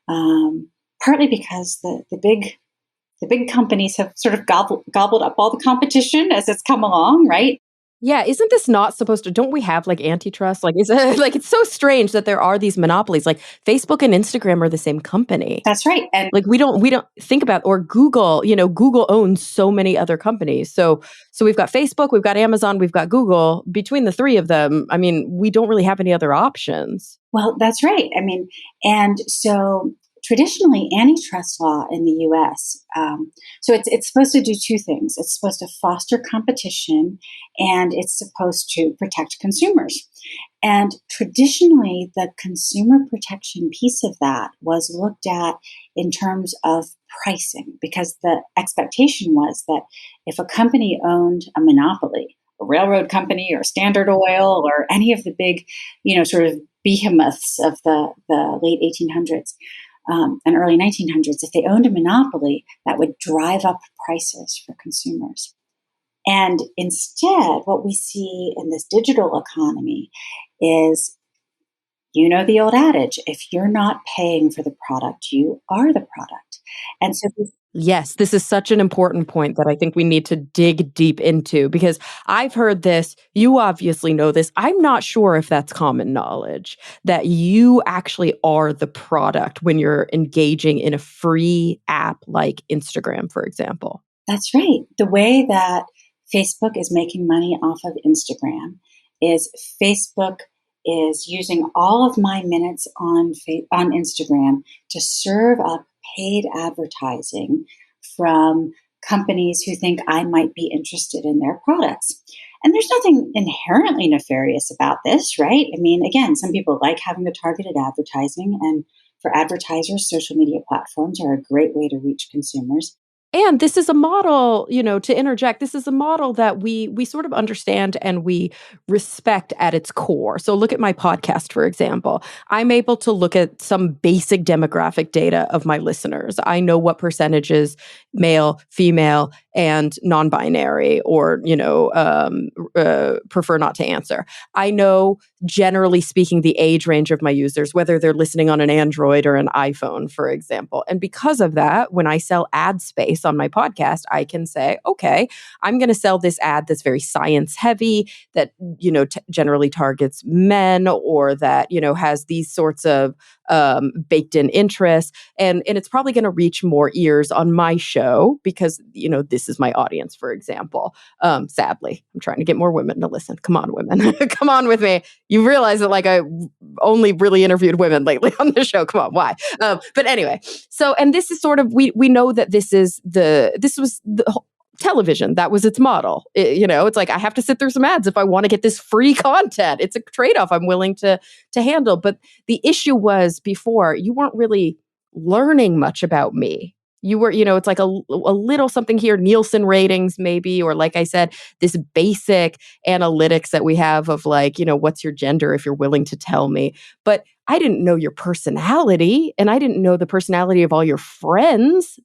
partly because the big companies have sort of gobbled up all the competition as it's come along, right? Yeah, isn't this not supposed to don't we have, like, antitrust? Like, is it like, it's so strange that there are these monopolies, like, Facebook and Instagram are the same company. That's right. And Like, we don't think about or Google, Google owns so many other companies. So we've got Facebook, we've got Amazon, we've got Google. Between the 3 of them, I mean, we don't really have any other options. well, that's right. I mean, and so traditionally, antitrust law in the U.S. So it's supposed to do two things. It's supposed to foster competition, and it's supposed to protect consumers. And traditionally, the consumer protection piece of that was looked at in terms of pricing, because the expectation was that if a company owned a monopoly, a railroad company or Standard Oil or any of the big, sort of behemoths of the late 1800s and early 1900s, if they owned a monopoly, that would drive up prices for consumers. And instead, what we see in this digital economy is, the old adage, if you're not paying for the product, you are the product. And so Yes, this is such an important point that I think we need to dig deep into because I've heard this. You obviously know this. I'm not sure if that's common knowledge that you actually are the product when you're engaging in a free app like Instagram, for example. that's right. The way that Facebook is making money off of Instagram is Facebook is using all of my minutes on Instagram to serve up paid advertising from companies who think I might be interested in their products. And there's nothing inherently nefarious about this, right? I mean, again, some people like having the targeted advertising, and for advertisers, social media platforms are a great way to reach consumers. And this is a model, to interject, this is a model that we sort of understand and we respect at its core. So look at my podcast, for example. I'm able to look at some basic demographic data of my listeners. I know what percentages male, female, and non-binary, or prefer not to answer. I know, generally speaking, the age range of my users, whether they're listening on an Android or an iPhone, for example. And because of that, when I sell ad space on my podcast, I can say, okay, I'm going to sell this ad that's very science heavy, that, generally targets men, or that, has these sorts of baked in interests. And it's probably going to reach more ears on my show because, this is my audience, for example. Sadly, I'm trying to get more women to listen. Come on, women. Come on with me. You realize that, like, I only really interviewed women lately on the show. Come on, why? But anyway, so, and this is sort of, we know that this was the television. That was its model. It's like, I have to sit through some ads if I want to get this free content. It's a trade-off I'm willing to handle. But the issue was, before, you weren't really learning much about me. You were, it's like a little something here, Nielsen ratings maybe, or, like I said, this basic analytics that we have of, like, what's your gender if you're willing to tell me. But I didn't know your personality, and I didn't know the personality of all your friends.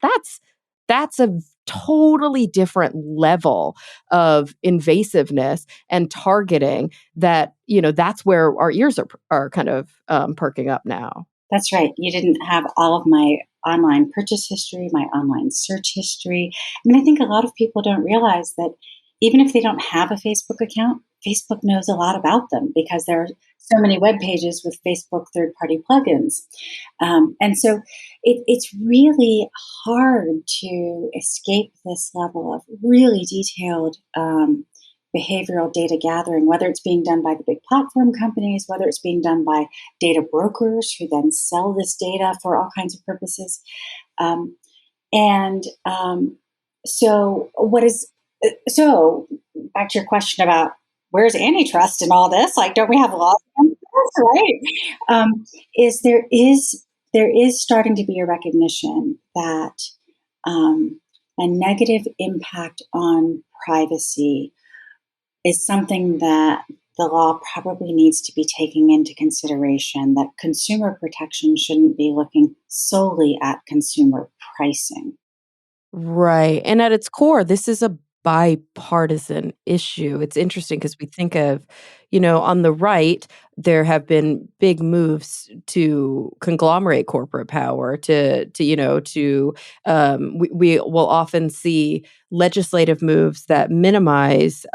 That's a totally different level of invasiveness and targeting that, that's where our ears are kind of perking up now. That's right. You didn't have all of my online purchase history, my online search history. I mean, I think a lot of people don't realize that even if they don't have a Facebook account, Facebook knows a lot about them because there are so many web pages with Facebook third-party plugins. And so it's really hard to escape this level of really detailed behavioral data gathering, whether it's being done by the big platform companies, whether it's being done by data brokers who then sell this data for all kinds of purposes. And so, so back to your question about where's antitrust and all this? Like, don't we have laws against this, right? Is there is starting to be a recognition that a negative impact on privacy is something that the law probably needs to be taking into consideration, that consumer protection shouldn't be looking solely at consumer pricing. Right. And at its core, this is a bipartisan issue. It's interesting because we think of, on the right, there have been big moves to conglomerate corporate power we will often see legislative moves that minimize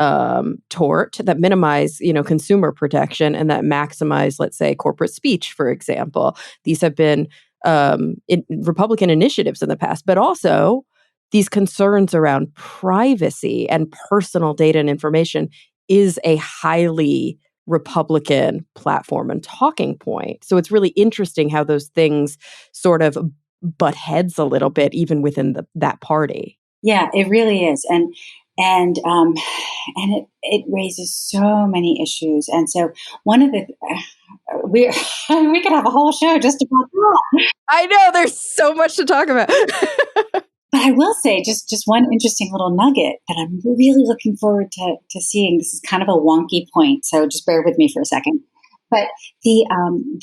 tort, that minimize, consumer protection, and that maximize, let's say, corporate speech, for example. These have been Republican initiatives in the past, but also these concerns around privacy and personal data and information is a highly Republican platform and talking point. So it's really interesting how those things sort of butt heads a little bit, even within that party. Yeah, it really is, and it raises so many issues. And so one of the we we could have a whole show just about that. I know there's so much to talk about. But I will say just one interesting little nugget that I'm really looking forward to seeing. This is kind of a wonky point, so just bear with me for a second. But the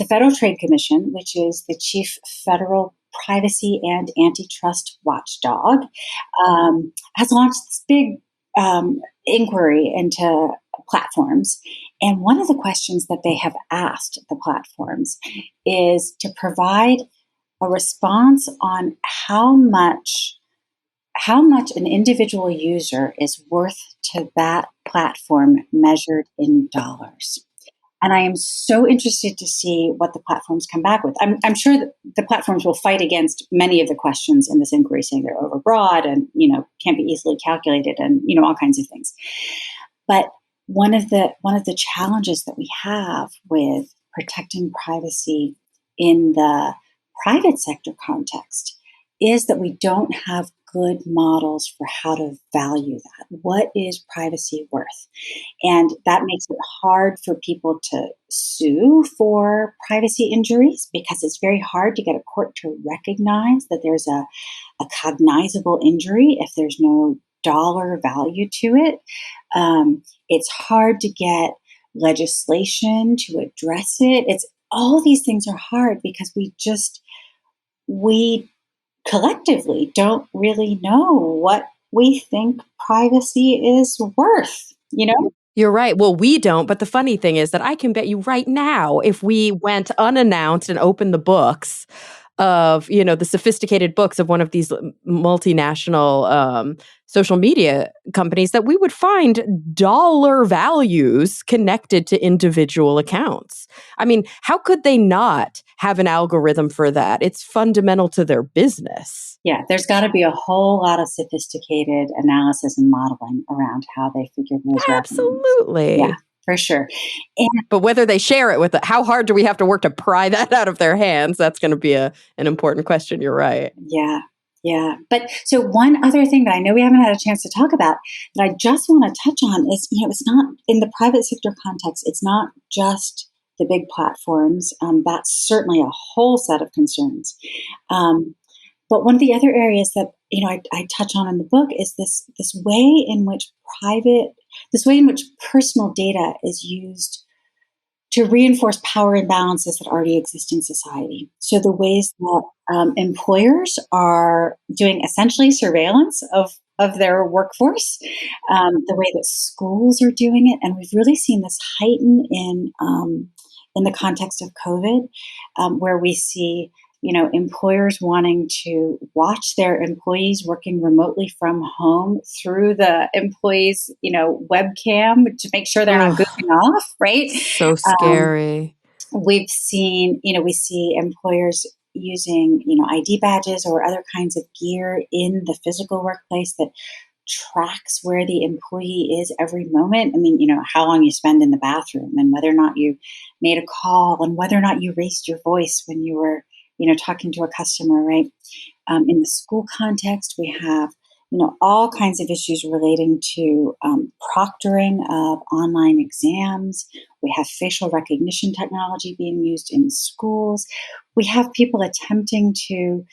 Federal Trade Commission, which is the chief federal privacy and antitrust watchdog, has launched this big inquiry into platforms. And one of the questions that they have asked the platforms is to provide a response on how much an individual user is worth to that platform measured in dollars. And I am so interested to see what the platforms come back with. I'm sure that the platforms will fight against many of the questions in this inquiry, saying they're overbroad and can't be easily calculated and all kinds of things. But one of the challenges that we have with protecting privacy in the private sector context is that we don't have good models for how to value that. What is privacy worth? And that makes it hard for people to sue for privacy injuries because it's very hard to get a court to recognize that there's a cognizable injury if there's no dollar value to it. It's hard to get legislation to address it. It's all these things are hard because we collectively don't really know what we think privacy is worth, You're right. Well, we don't. But the funny thing is that I can bet you right now, if we went unannounced and opened the books of, the sophisticated books of one of these multinational social media companies, that we would find dollar values connected to individual accounts. I mean, how could they not have an algorithm for that? It's fundamental to their business. Yeah, there's got to be a whole lot of sophisticated analysis and modeling around how they figure those out. Absolutely. Yeah, for sure. But whether they share it with how hard do we have to work to pry that out of their hands? That's going to be an important question. You're right. Yeah. Yeah. But so one other thing that I know we haven't had a chance to talk about that I just want to touch on is, it's not in the private sector context. It's not just the big platforms. That's certainly a whole set of concerns. But one of the other areas that, I touch on in the book is this way in which personal data is used to reinforce power imbalances that already exist in society. So the ways that employers are doing essentially surveillance of their workforce, the way that schools are doing it, and we've really seen this heighten in the context of COVID, where we see employers wanting to watch their employees working remotely from home through the employees, webcam to make sure they're not goofing off, right? So scary. We see employers using, ID badges or other kinds of gear in the physical workplace that tracks where the employee is every moment. I mean, how long you spend in the bathroom and whether or not you made a call and whether or not you raised your voice when you were talking to a customer, right? In the school context, we have, all kinds of issues relating to proctoring of online exams. We have facial recognition technology being used in schools. We have people attempting to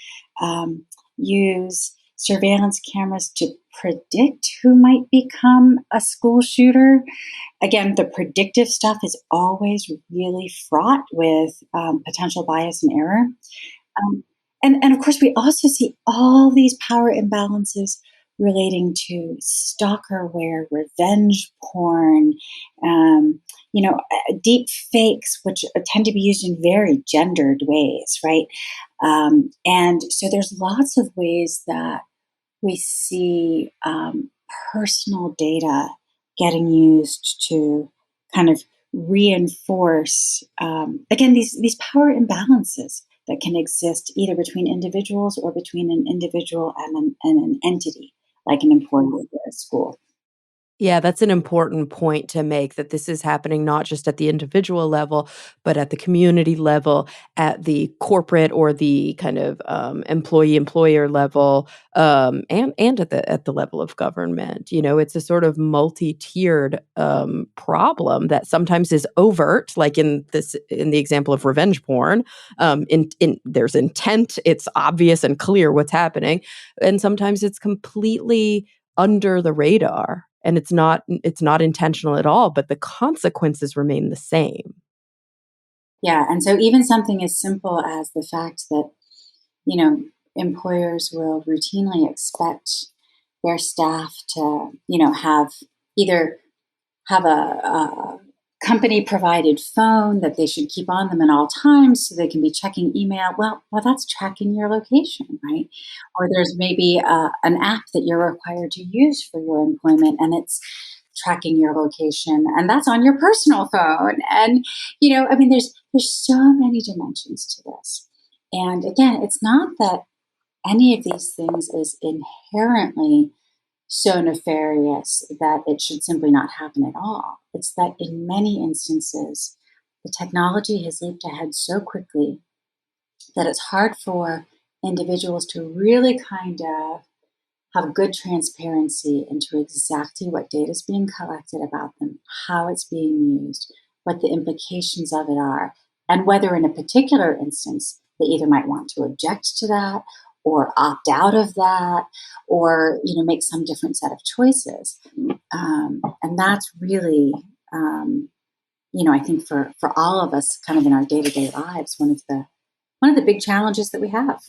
use surveillance cameras to predict who might become a school shooter. Again, the predictive stuff is always really fraught with potential bias and error. And of course, we also see all these power imbalances relating to stalkerware, revenge porn, deep fakes, which tend to be used in very gendered ways, right? And so there's lots of ways that we see personal data getting used to kind of reinforce, again, these power imbalances that can exist either between individuals or between an individual and an entity, like an employer or a school. Yeah, that's an important point to make, that this is happening not just at the individual level, but at the community level, at the corporate or the kind of employee-employer level, and at the level of government. You know, it's a sort of multi-tiered problem that sometimes is overt, like in the example of revenge porn. There's intent; it's obvious and clear what's happening, and sometimes it's completely under the radar, and it's not intentional at all, but the consequences remain the same. Yeah, and so even something as simple as the fact that, you know, employers will routinely expect their staff to, have either have a company provided phone that they should keep on them at all times so they can be checking email. Well, that's tracking your location, right? Or there's maybe an app that you're required to use for your employment, and it's tracking your location, and that's on your personal phone. And I mean, there's so many dimensions to this. And again, it's not that any of these things is inherently so nefarious that it should simply not happen at all. It's that in many instances, the technology has leaped ahead so quickly that it's hard for individuals to really kind of have good transparency into exactly what data is being collected about them, how it's being used, what the implications of it are, and whether in a particular instance they either might want to object to that or opt out of that or make some different set of choices. And that's really I think for all of us kind of in our day-to-day lives, one of the big challenges that we have.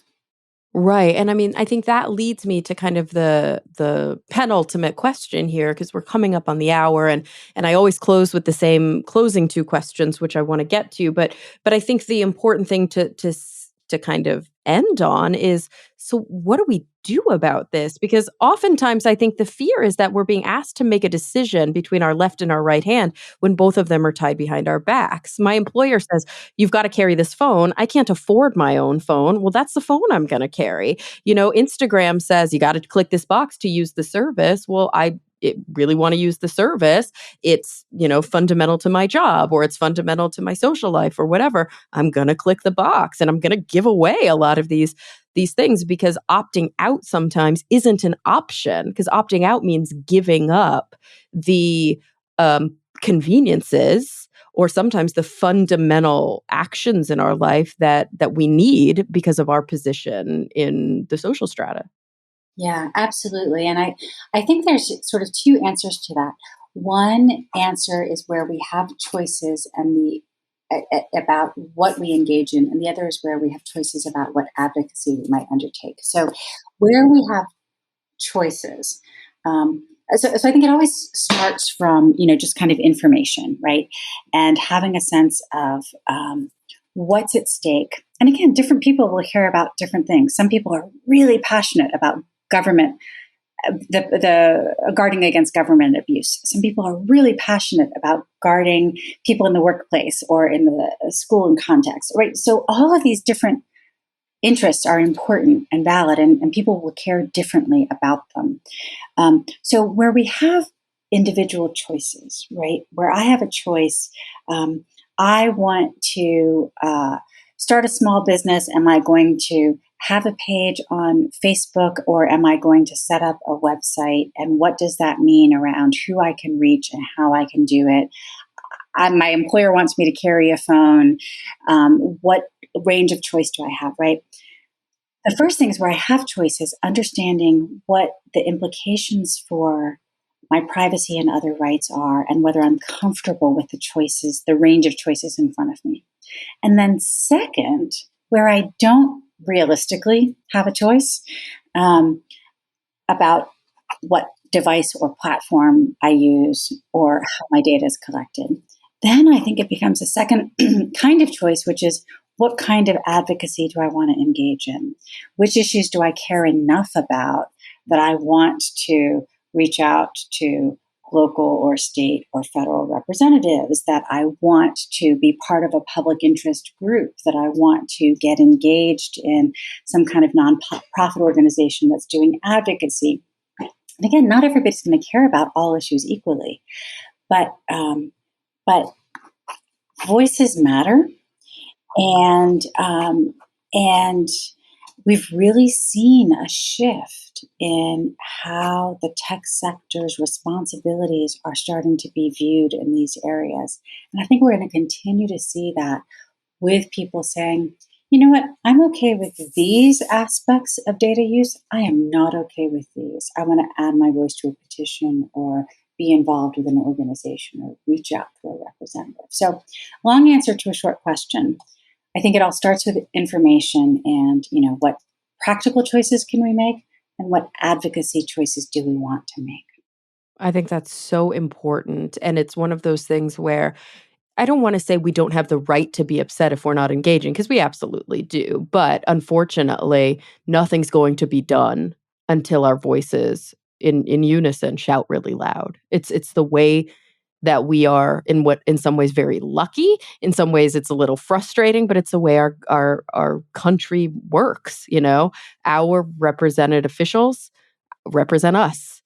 Right, and I mean, I think that leads me to kind of the penultimate question here, because we're coming up on the hour, and I always close with the same closing two questions, which I want to get to, but I think the important thing to kind of end on is, so what do we do about this? Because oftentimes I think the fear is that we're being asked to make a decision between our left and our right hand when both of them are tied behind our backs. My employer says, you've got to carry this phone. I can't afford my own phone. Well, that's the phone I'm going to carry. Instagram says you got to click this box to use the service. Well, really want to use the service. It's, fundamental to my job, or it's fundamental to my social life, or whatever. I'm going to click the box, and I'm going to give away a lot of these things, because opting out sometimes isn't an option, because opting out means giving up the conveniences, or sometimes the fundamental actions in our life that we need because of our position in the social strata. Yeah, absolutely. And I think there's sort of two answers to that. One answer is where we have choices and about what we engage in, and the other is where we have choices about what advocacy we might undertake. So where we have choices, so I think it always starts from just kind of information, right, and having a sense of what's at stake. And again, different people will hear about different things. Some people are really passionate about government, the guarding against government abuse. Some people are really passionate about guarding people in the workplace or in the school and context, right? So all of these different interests are important and valid, and people will care differently about them. So where we have individual choices, right, where I have a choice, I want to start a small business. Am I going to have a page on Facebook, or am I going to set up a website? And what does that mean around who I can reach and how I can do it? My employer wants me to carry a phone. What range of choice do I have, right? The first thing is where I have choices, understanding what the implications for my privacy and other rights are, and whether I'm comfortable with the choices, the range of choices in front of me. And then second, where I don't realistically have a choice about what device or platform I use or how my data is collected. Then I think it becomes a second kind of choice, which is what kind of advocacy do I want to engage in? Which issues do I care enough about that I want to reach out to local or state or federal representatives, that I want to be part of a public interest group, that I want to get engaged in some kind of nonprofit organization that's doing advocacy. And again, not everybody's going to care about all issues equally, but voices matter, and we've really seen a shift in how the tech sector's responsibilities are starting to be viewed in these areas. And I think we're going to continue to see that, with people saying, you know what, I'm okay with these aspects of data use. I am not okay with these. I want to add my voice to a petition or be involved with an organization or reach out to a representative. So, long answer to a short question. I think it all starts with information and, what practical choices can we make and what advocacy choices do we want to make? I think that's so important. And it's one of those things where I don't want to say we don't have the right to be upset if we're not engaging, because we absolutely do. But unfortunately, nothing's going to be done until our voices in unison shout really loud. It's the way that we are, in some ways very lucky. In some ways it's a little frustrating, but it's the way our country works. Our represented officials represent us.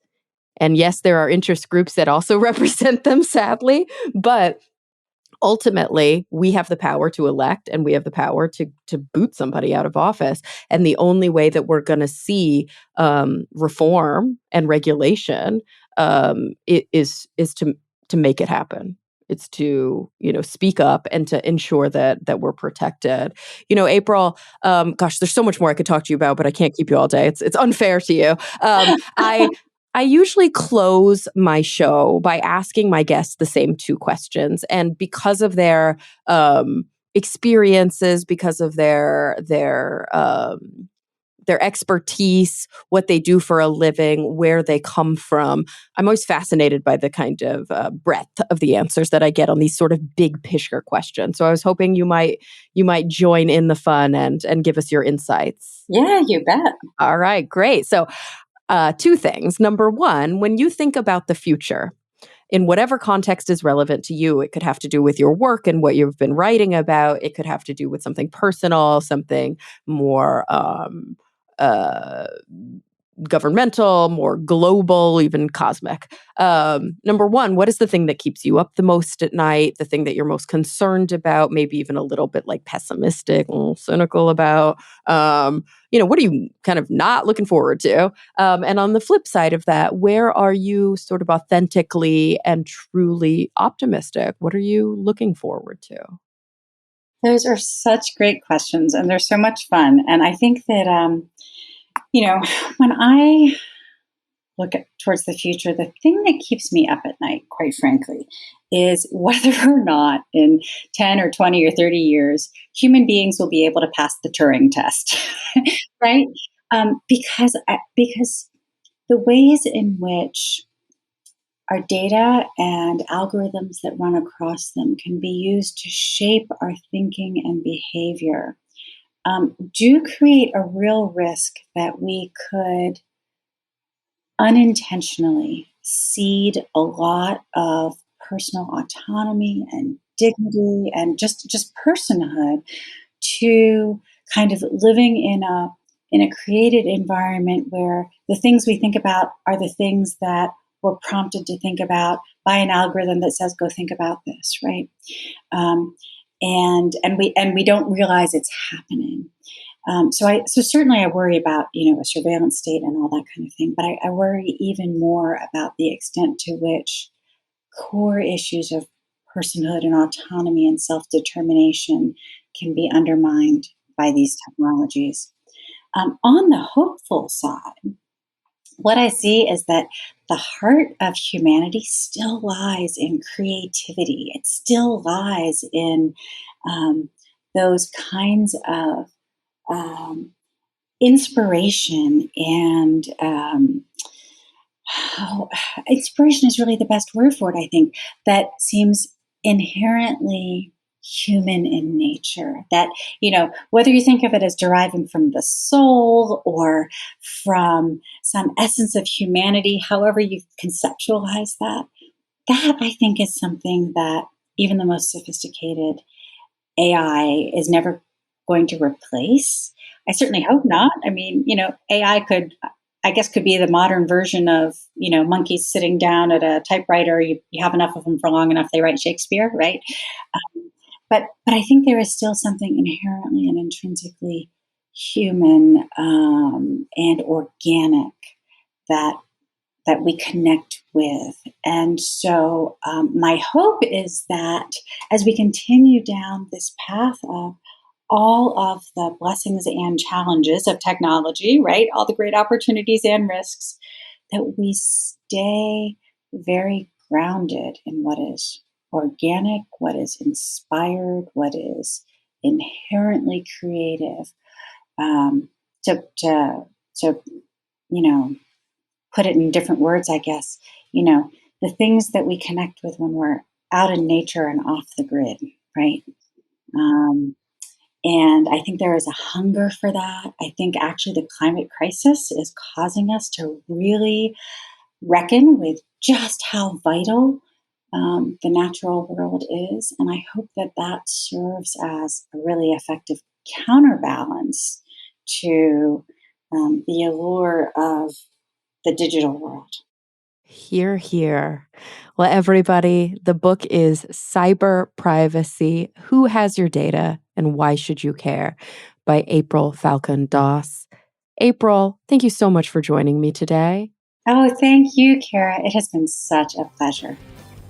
And yes, there are interest groups that also represent them, sadly, but ultimately, we have the power to elect, and we have the power to boot somebody out of office. And the only way that we're going to see reform and regulation is to make it happen. It's to speak up and to ensure that we're protected. April. Gosh, there's so much more I could talk to you about, but I can't keep you all day. It's unfair to you. I usually close my show by asking my guests the same two questions. And because of their experiences, because of their expertise, what they do for a living, where they come from, I'm always fascinated by the kind of breadth of the answers that I get on these sort of big picture questions. So I was hoping you might join in the fun and give us your insights. Yeah, you bet. All right, great. So two things. Number one, when you think about the future, in whatever context is relevant to you, it could have to do with your work and what you've been writing about. It could have to do with something personal, something more governmental, more global, even cosmic. Number one, what is the thing that keeps you up the most at night? The thing that you're most concerned about, maybe even a little bit like pessimistic, a little cynical about? What are you kind of not looking forward to? And on the flip side of that, where are you sort of authentically and truly optimistic? What are you looking forward to? Those are such great questions, and they're so much fun. And I think that, when I look towards the future, the thing that keeps me up at night, quite frankly, is whether or not in 10 or 20 or 30 years, human beings will be able to pass the Turing test, right? Because the ways in which our data and algorithms that run across them can be used to shape our thinking and behavior do create a real risk that we could unintentionally cede a lot of personal autonomy and dignity and just personhood to kind of living in a created environment where the things we think about are the things that we're prompted to think about by an algorithm that says go think about this, right? And we don't realize it's happening. So certainly I worry about a surveillance state and all that kind of thing, but I worry even more about the extent to which core issues of personhood and autonomy and self-determination can be undermined by these technologies. On the hopeful side, what I see is that the heart of humanity still lies in creativity. It still lies in those kinds of inspiration and Oh, inspiration is really the best word for it, I think. That seems inherently human in nature. That, whether you think of it as deriving from the soul or from some essence of humanity, however you conceptualize that I think is something that even the most sophisticated AI is never going to replace. I certainly hope not. I mean, AI I guess, could be the modern version of, monkeys sitting down at a typewriter. You have enough of them for long enough, they write Shakespeare, right? But I think there is still something inherently and intrinsically human and organic that that we connect with. And so my hope is that as we continue down this path of all of the blessings and challenges of technology, right? All the great opportunities and risks, that we stay very grounded in what is organic, what is inspired, what is inherently creative. To you know, put it in different words, I guess, the things that we connect with when we're out in nature and off the grid, right? Um, and I think there is a hunger for that. I think actually the climate crisis is causing us to really reckon with just how vital the natural world is. And I hope that that serves as a really effective counterbalance to the allure of the digital world. Hear, hear. Well, everybody, the book is Cyber Privacy: Who Has Your Data and Why Should You Care by April Falcon Doss. April, thank you so much for joining me today. Oh, thank you, Cara. It has been such a pleasure.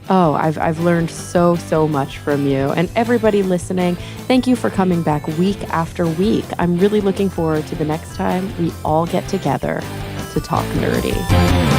Oh, I've learned so much from you. And everybody listening, thank you for coming back week after week. I'm really looking forward to the next time we all get together to talk nerdy.